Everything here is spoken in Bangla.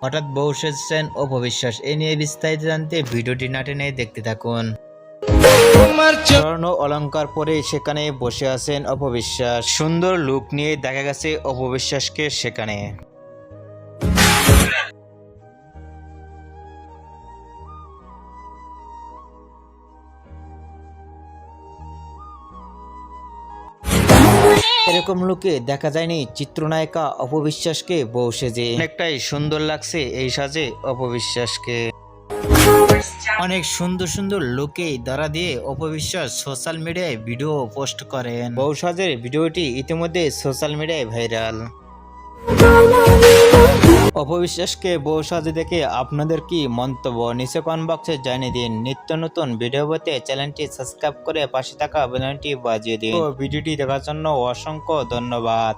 হঠাৎ বউ সেজেছেন অপবিশ্বাস। এ নিয়ে বিস্তারিত জানতে ভিডিওটি না টেনে দেখতে থাকুন। স্বর্ণ অলংকার পরে সেখানে বসে আছেন অপবিশ্বাস। সুন্দর লুক নিয়ে দেখা গেছে অপবিশ্বাসকে সেখানে। এরকম লুকে দেখা যায়নি চিত্রনায়িকা অপবিশ্বাসকে বউ সেজে। অনেকটাই সুন্দর লাগছে এই সাজে অপবিশ্বাসকে। অনেক সুন্দর সুন্দর লুকে দ্বারা দিয়ে অপবিশ্বাস সোশ্যাল মিডিয়ায় ভিডিও পোস্ট করেন। বউ সাজের ভিডিওটি ইতিমধ্যে সোশ্যাল মিডিয়ায় ভাইরাল। অপবিশ্বাসকে বউ সাজে দেখে আপনাদের কি মন্তব্য নিচে কমেন্ট বক্সে জানিয়ে দিন। নিত্য নতুন ভিডিও পেতে চ্যানেলটি সাবস্ক্রাইব করে পাশে থাকা বেল আইকনটি বাজিয়ে দিন। তো ভিডিওটি দেখার জন্য অসংখ্য ধন্যবাদ।